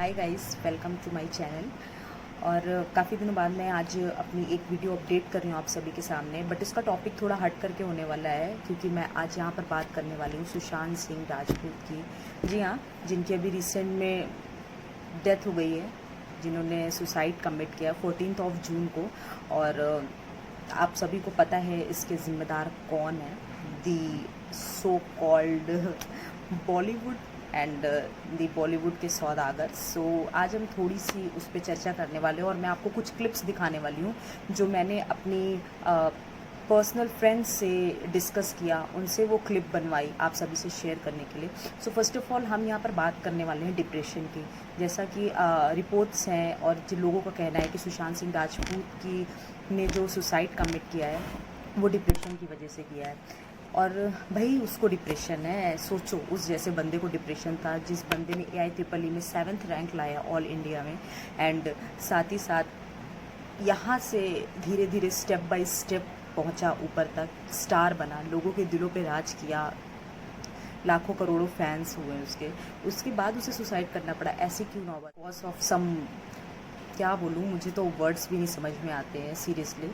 Hi guys, welcome to my channel. और काफ़ी दिनों बाद मैं आज अपनी एक वीडियो अपडेट कर रही हूँ आप सभी के सामने। बट इसका टॉपिक थोड़ा हट करके होने वाला है क्योंकि मैं आज यहाँ पर बात करने वाली हूँ सुशांत सिंह राजपूत की। जी हाँ, जिनकी अभी रिसेंट में डेथ हो गई है, जिन्होंने सुसाइड कमिट किया 14 जून को। और आप सभी को पता है इसके ज़िम्मेदार कौन है। The so called Bollywood and the Bollywood के सौदागर। सो आज हम थोड़ी सी उस पर चर्चा करने वाले हैं और मैं आपको कुछ क्लिप्स दिखाने वाली हूँ जो मैंने अपनी पर्सनल फ्रेंड्स से डिस्कस किया, उनसे वो क्लिप बनवाई आप सभी से शेयर करने के लिए। सो फर्स्ट ऑफ ऑल हम यहाँ पर बात करने वाले हैं डिप्रेशन की। जैसा कि रिपोर्ट्स हैं और जिन लोगों का कहना है कि सुशांत सिंह राजपूत की ने जो सुसाइड कमिट किया है वो डिप्रेशन की वजह से किया है। और भाई उसको डिप्रेशन है, सोचो उस जैसे बंदे को डिप्रेशन था, जिस बंदे ने AIEEE में 7th रैंक लाया ऑल इंडिया में। एंड साथ ही साथ यहाँ से धीरे धीरे स्टेप बाय स्टेप पहुँचा ऊपर तक, स्टार बना, लोगों के दिलों पे राज किया, लाखों करोड़ों फैंस हुए उसके। उसके बाद उसे सुसाइड करना पड़ा, ऐसे क्यों ना हुआ? बिकॉज ऑफ सम, क्या बोलूँ, मुझे तो वर्ड्स भी नहीं समझ में आते हैं सीरियसली।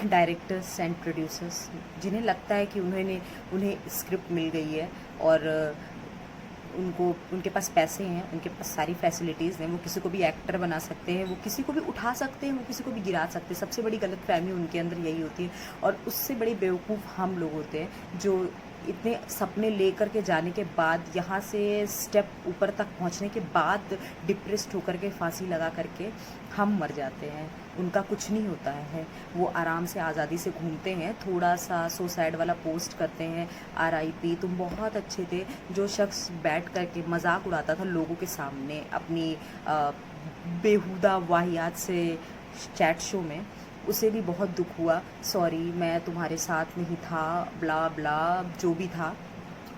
डायरेक्टर्स एंड प्रोड्यूसर्स जिन्हें लगता है कि उन्हें स्क्रिप्ट मिल गई है और उनको उनके पास पैसे हैं, उनके पास सारी फैसिलिटीज़ हैं, वो किसी को भी एक्टर बना सकते हैं, वो किसी को भी उठा सकते हैं, वो किसी को भी गिरा सकते हैं। सबसे बड़ी गलतफहमी उनके अंदर यही होती है। और उससे बड़ी बेवकूफ़ हम लोग होते हैं जो इतने सपने लेकर के जाने के बाद, यहाँ से स्टेप ऊपर तक पहुँचने के बाद डिप्रेस्ड होकर के फांसी लगा करके हम मर जाते हैं। उनका कुछ नहीं होता है, वो आराम से आज़ादी से घूमते हैं, थोड़ा सा सुसाइड वाला पोस्ट करते हैं, RIP तुम बहुत अच्छे थे। जो शख्स बैठ करके मजाक उड़ाता था लोगों के सामने अपनी बेहुदा वाहियात से चैट शो में, उसे भी बहुत दुख हुआ। सॉरी, मैं तुम्हारे साथ नहीं था, ब्ला ब्ला जो भी था।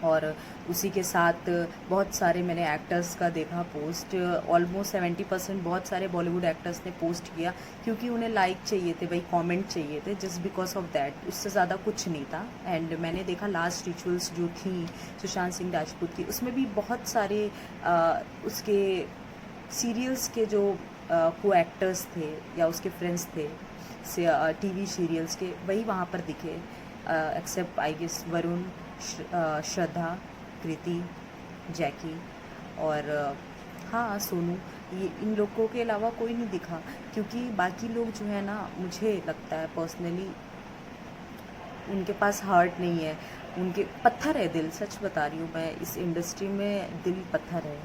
और उसी के साथ बहुत सारे मैंने एक्टर्स का देखा पोस्ट, ऑलमोस्ट 70% बहुत सारे बॉलीवुड एक्टर्स ने पोस्ट किया क्योंकि उन्हें लाइक चाहिए थे भाई, कमेंट चाहिए थे, जस्ट बिकॉज ऑफ दैट, उससे ज़्यादा कुछ नहीं था। एंड मैंने देखा लास्ट रिचुअल्स जो थी सुशांत सिंह राजपूत की, उसमें भी बहुत सारे उसके सीरियल्स के जो को एक्टर्स थे या उसके फ्रेंड्स थे से TV सीरियल्स के, वही वहाँ पर दिखे, एक्सेप्ट आई गेस वरुण, श्रद्धा, कृति, जैकी और हाँ सोनू। ये इन लोगों के अलावा कोई नहीं दिखा क्योंकि बाकी लोग जो है ना, मुझे लगता है पर्सनली उनके पास हार्ट नहीं है, उनके पत्थर है दिल। सच बता रही हूँ मैं, इस इंडस्ट्री में दिल पत्थर है,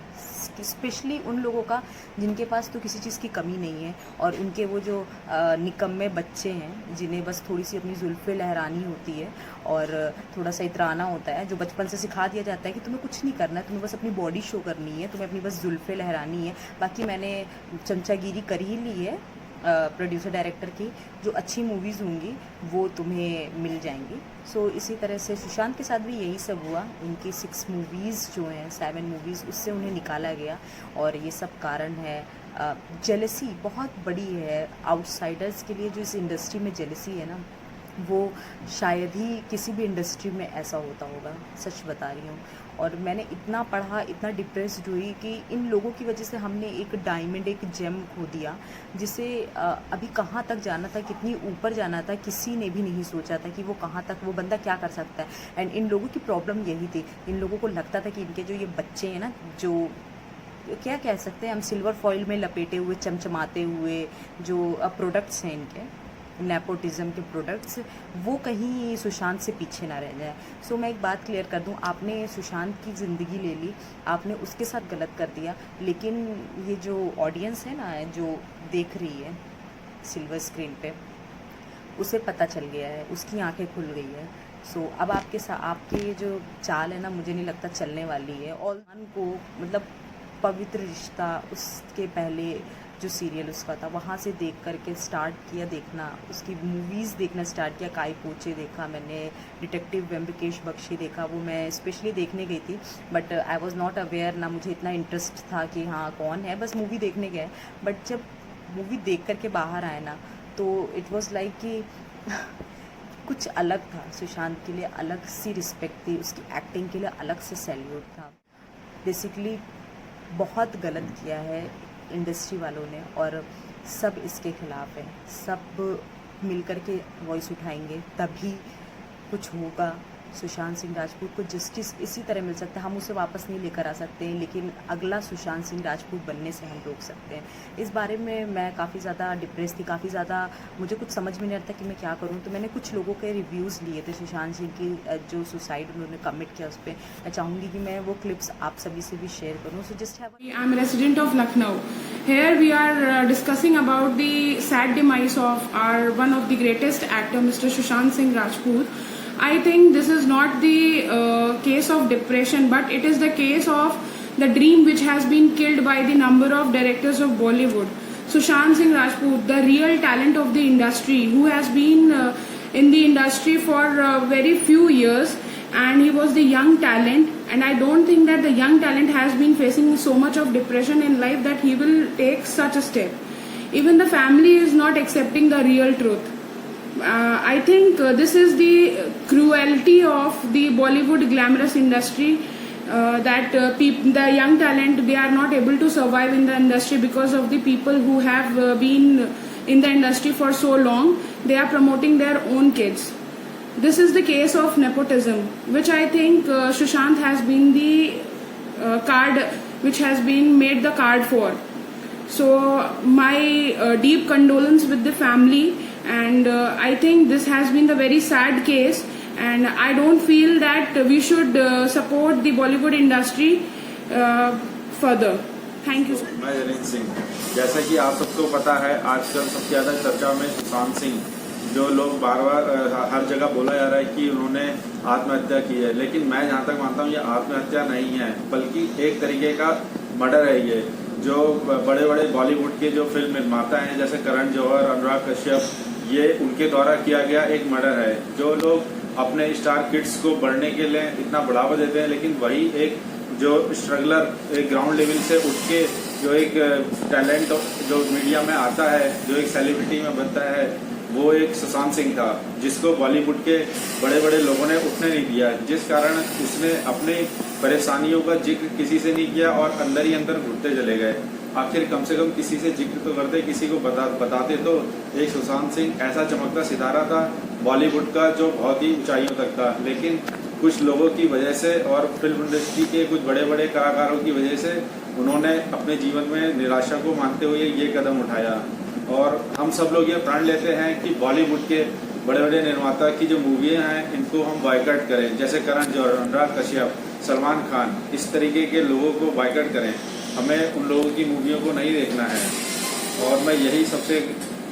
स्पेशली उन लोगों का जिनके पास तो किसी चीज़ की कमी नहीं है। और उनके वो जो निकम्मे बच्चे हैं जिन्हें बस थोड़ी सी अपनी जुल्फ़ें लहरानी होती है और थोड़ा सा इतराना होता है, जो बचपन से सिखा दिया जाता है कि तुम्हें कुछ नहीं करना है, तुम्हें बस अपनी बॉडी शो करनी है, तुम्हें अपनी बस जुल्फ़ें लहरानी है, बाकी मैंने चमचागिरी कर ही ली है प्रोड्यूसर डायरेक्टर की, जो अच्छी मूवीज़ होंगी वो तुम्हें मिल जाएंगी। सो इसी तरह से सुशांत के साथ भी यही सब हुआ। उनकी 6 मूवीज़ जो हैं, 7 मूवीज़, उससे उन्हें निकाला गया और ये सब कारण है। जेलसी बहुत बड़ी है आउटसाइडर्स के लिए, जो इस इंडस्ट्री में जेलसी है ना, वो शायद ही किसी भी इंडस्ट्री में ऐसा होता होगा, सच बता रही हूँ। और मैंने इतना पढ़ा, इतना डिप्रेस्ड हुई कि इन लोगों की वजह से हमने एक डायमंड, एक जेम खो दिया, जिसे अभी कहाँ तक जाना था, कितनी ऊपर जाना था, किसी ने भी नहीं सोचा था कि वो कहाँ तक, वो बंदा क्या कर सकता है। एंड इन लोगों की प्रॉब्लम यही थी, इन लोगों को लगता था कि इनके जो ये बच्चे हैं ना, जो क्या कह सकते हैं हम, सिल्वर फॉइल में लपेटे हुए, चमचमाते हुए जो प्रोडक्ट्स हैं इनके, नेपोटिज्म के प्रोडक्ट्स, वो कहीं सुशांत से पीछे ना रह जाए। सो मैं एक बात क्लियर कर दूं, आपने सुशांत की ज़िंदगी ले ली, आपने उसके साथ गलत कर दिया, लेकिन ये जो ऑडियंस है ना, जो देख रही है सिल्वर स्क्रीन पे, उसे पता चल गया है, उसकी आंखें खुल गई है। सो अब आपके साथ आपकी ये जो चाल है ना, मुझे नहीं लगता चलने वाली है। और को मतलब पवित्र रिश्ता, उसके पहले जो सीरियल उसका था, वहाँ से देख करके स्टार्ट किया देखना, उसकी मूवीज़ देखना स्टार्ट किया। काई पोचे देखा मैंने, डिटेक्टिव व्यंबकेश बख्शी देखा, वो मैं स्पेशली देखने गई थी, but I was not aware, ना मुझे इतना इंटरेस्ट था कि हाँ कौन है, बस मूवी देखने गए। बट जब मूवी देख करके बाहर आए ना, तो इट वॉज़ लाइक कि कुछ अलग था। सुशांत के लिए अलग सी रिस्पेक्ट थी, उसकी एक्टिंग के लिए अलग से सैल्यूट था। बेसिकली बहुत गलत किया है इंडस्ट्री वालों ने, और सब इसके खिलाफ है। सब मिलकर के वॉइस उठाएंगे तभी कुछ होगा। सुशांत सिंह राजपूत को जस्टिस इसी तरह मिल सकता है। हम उसे वापस नहीं लेकर आ सकते हैं, लेकिन अगला सुशांत सिंह राजपूत बनने से हम रोक सकते हैं। इस बारे में मैं काफ़ी ज़्यादा डिप्रेस थी, काफ़ी ज़्यादा मुझे कुछ समझ में नहीं आता कि मैं क्या करूं। तो मैंने कुछ लोगों के रिव्यूज़ लिए थे सुशांत सिंह की जो सुसाइड उन्होंने कमिट किया उस पर। मैं चाहूँगी कि मैं वो क्लिप्स आप सभी से भी शेयर करूँ। So just have I am resident of Lucknow. Here we are discussing about the sad demise of our one of the greatest actor, Mr. Sushant Singh Rajput. I think this is not the case of depression, but it is the case of the dream which has been killed by the number of directors of Bollywood. Sushant Singh Rajput, the real talent of the industry, who has been in the industry for very few years, and he was the young talent, and I don't think that the young talent has been facing so much of depression in life that he will take such a step. Even the family is not accepting the real truth. I think this is the cruelty of the Bollywood glamorous industry, that the young talent, they are not able to survive in the industry because of the people who have been in the industry for so long. They are promoting their own kids. This is the case of nepotism, which I think Sushant has been the card which has been made the card for. So my deep condolence with the family, and I think this has been the very sad case, and I don't feel that we should support the Bollywood industry further. Thank you. मैं जरीन सिंह, जैसा कि आप सबको पता है, आजकल सबसे ज़्यादा चर्चा में सुशांत सिंह, जो लोग बार बार हर जगह बोला जा रहा है कि उन्होंने आत्महत्या की है, लेकिन मैं जहाँ तक मानता हूँ ये आत्महत्या नहीं है, बल्कि एक तरीके का मर्डर है। ये जो बड़े बड़े बॉलीवुड के जो फिल्म निर्माता हैं जैसे करण जौहर, अनुराग कश्यप, ये उनके द्वारा किया गया एक मर्डर है। जो लोग अपने स्टार किड्स को बढ़ने के लिए इतना बढ़ावा देते हैं, लेकिन वही एक जो स्ट्रगलर एक ग्राउंड लेवल से उठ के जो एक टैलेंट जो मीडिया में आता है, जो एक सेलिब्रिटी में बनता है, वो एक सुशांत सिंह था, जिसको बॉलीवुड के बड़े बड़े लोगों ने उठने नहीं दिया, जिस कारण उसने अपनी परेशानियों का जिक्र किसी से नहीं किया और अंदर ही अंदर घुटते चले गए। आखिर कम से कम किसी से जिक्र तो करते, किसी को बताते तो। एक सुशांत सिंह ऐसा चमकता सितारा था बॉलीवुड का जो बहुत ही ऊंचाइयों तक था, लेकिन कुछ लोगों की वजह से और फिल्म इंडस्ट्री के कुछ बड़े बड़े कलाकारों की वजह से उन्होंने अपने जीवन में निराशा को मानते हुए ये कदम उठाया। और हम सब लोग ये प्रण लेते हैं कि बॉलीवुड के बड़े बड़े निर्माता की जो मूवियाँ हैं इनको हम बायकॉट करें, जैसे करण जौहर, अनुराग कश्यप, सलमान खान, इस तरीके के लोगों को बायकॉट करें। हमें उन लोगों की मूवियों को नहीं देखना है। और मैं यही सबसे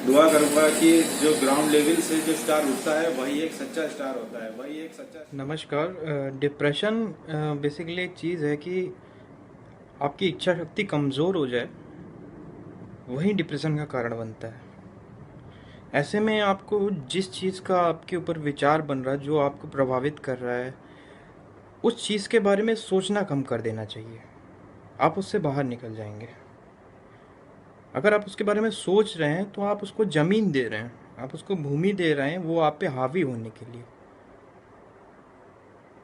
दुआ करूंगा कि जो ग्राउंड लेवल से जो स्टार उठता है वही एक सच्चा स्टार होता है, वही एक सच्चा। नमस्कार। डिप्रेशन बेसिकली एक चीज़ है कि आपकी इच्छा शक्ति कमज़ोर हो जाए, वही डिप्रेशन का कारण बनता है। ऐसे में आपको जिस चीज़ का आपके ऊपर विचार बन रहा है, जो आपको प्रभावित कर रहा है, उस चीज़ के बारे में सोचना कम कर देना चाहिए। आप उससे बाहर निकल जाएंगे। अगर आप उसके बारे में सोच रहे हैं तो आप उसको ज़मीन दे रहे हैं, आप उसको भूमि दे रहे हैं वो आप पे हावी होने के लिए।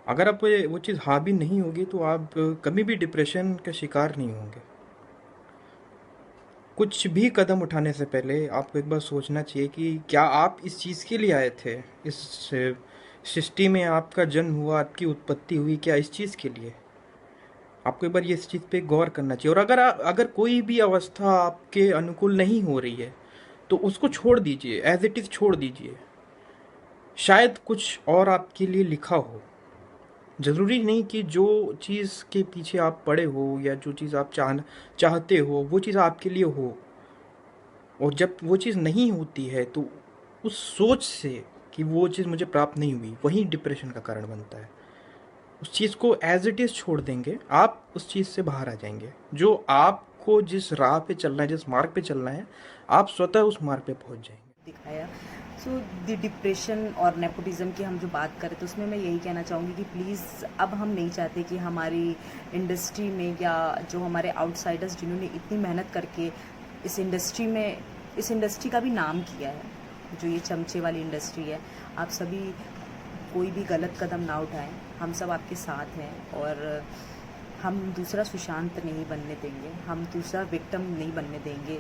अगर आप वो चीज़ हावी नहीं होगी तो आप कभी भी डिप्रेशन का शिकार नहीं होंगे। कुछ भी कदम उठाने से पहले आपको एक बार सोचना चाहिए कि क्या आप इस चीज़ के लिए आए थे, इस सृष्टि में आपका जन्म हुआ, आपकी उत्पत्ति हुई क्या इस चीज़ के लिए। आपको एक बार ये इस चीज़ पे गौर करना चाहिए। और अगर कोई भी अवस्था आपके अनुकूल नहीं हो रही है तो उसको छोड़ दीजिए, एज इट इज़ छोड़ दीजिए। शायद कुछ और आपके लिए लिखा हो। ज़रूरी नहीं कि जो चीज़ के पीछे आप पड़े हो या जो चीज़ आप चाहते हो वो चीज़ आपके लिए हो। और जब वो चीज़ नहीं होती है तो उस सोच से कि वो चीज़ मुझे प्राप्त नहीं हुई, वही डिप्रेशन का कारण बनता है। उस चीज़ को एज इट इज़ छोड़ देंगे, आप उस चीज़ से बाहर आ जाएंगे। जो आपको जिस राह पे चलना है, जिस मार्ग पे चलना है, आप स्वतः उस मार्ग पे पहुंच जाएंगे। दिखाया। सो द डिप्रेशन और नेपोटिज्म की हम जो बात करें तो उसमें मैं यही कहना चाहूँगी कि प्लीज़ अब हम नहीं चाहते कि हमारी इंडस्ट्री में या जो हमारे आउटसाइडर्स जिन्होंने इतनी मेहनत करके इस इंडस्ट्री का भी नाम किया है, जो ये चमचे वाली इंडस्ट्री है, आप सभी कोई भी गलत कदम ना उठाएं। हम सब आपके साथ हैं और हम दूसरा सुशांत नहीं बनने देंगे, हम दूसरा विक्टिम नहीं बनने देंगे।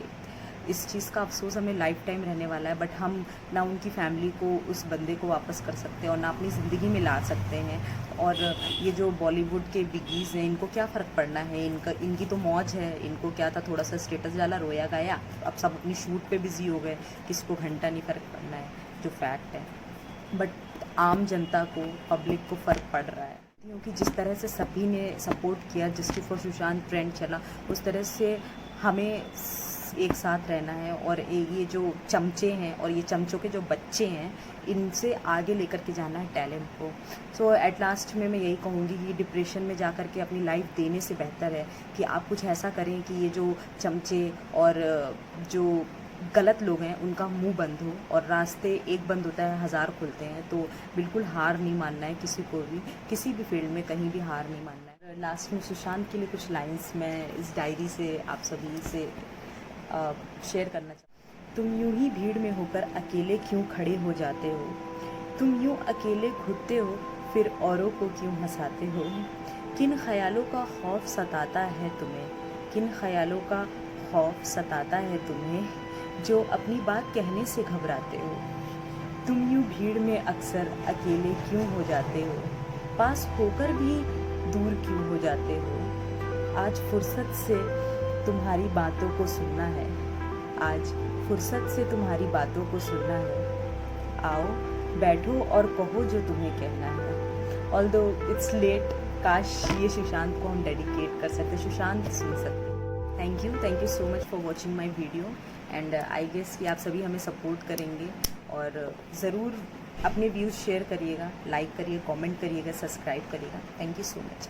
इस चीज़ का अफसोस हमें लाइफ टाइम रहने वाला है, बट हम ना उनकी फैमिली को, उस बंदे को वापस कर सकते हैं और ना अपनी ज़िंदगी में ला सकते हैं। और ये जो बॉलीवुड के बिगीज़ हैं, इनको क्या फ़र्क पड़ना है, इनकी तो मौज है। इनको क्या था, थोड़ा सा स्टेटस डाला, रोया गाया, अब सब अपनी शूट पे बिज़ी हो गए, किसी को घंटा नहीं फ़र्क पड़ना है, जो फैक्ट है। बट आम जनता को, पब्लिक को फ़र्क पड़ रहा है, क्योंकि जिस तरह से सभी ने सपोर्ट किया, जस्टिस फॉर सुशांत ट्रेंड चला, उस तरह से हमें एक साथ रहना है। और ये जो चमचे हैं और ये चमचों के जो बच्चे हैं, इनसे आगे लेकर के जाना है टैलेंट को। सो एट लास्ट में मैं यही कहूँगी कि डिप्रेशन में जा कर के अपनी लाइफ देने से बेहतर है कि आप कुछ ऐसा करें कि ये जो चमचे और जो गलत लोग हैं उनका मुंह बंद हो, और रास्ते एक बंद होता है 1000 खुलते हैं। तो बिल्कुल हार नहीं मानना है किसी को भी, किसी भी फील्ड में कहीं भी हार नहीं मानना है। लास्ट में सुशांत के लिए कुछ लाइंस मैं इस डायरी से आप सभी से शेयर करना चाहती हूँ। तुम यूं ही भीड़ में होकर अकेले क्यों खड़े हो जाते हो, तुम यूं अकेले घुटते हो फिर औरों को क्यों हंसाते हो। किन ख्यालों का खौफ सताता है तुम्हें, किन ख्यालों का खौफ सताता है तुम्हें, जो अपनी बात कहने से घबराते हो। तुम यूं भीड़ में अक्सर अकेले क्यों हो जाते हो, पास होकर भी दूर क्यों हो जाते हो। आज फुर्सत से तुम्हारी बातों को सुनना है, आज फुर्सत से तुम्हारी बातों को सुनना है। आओ बैठो और कहो जो तुम्हें कहना है। ऑल्दो इट्स लेट, काश ये सुशांत को हम डेडिकेट कर सकते, सुशांत सुन सकते। Thank you so much for watching my video, and I guess कि आप सभी हमें सपोर्ट करेंगे और ज़रूर अपने व्यूज़ शेयर करिएगा, लाइक करिए, कमेंट करिएगा, सब्सक्राइब करिएगा। Thank you so much.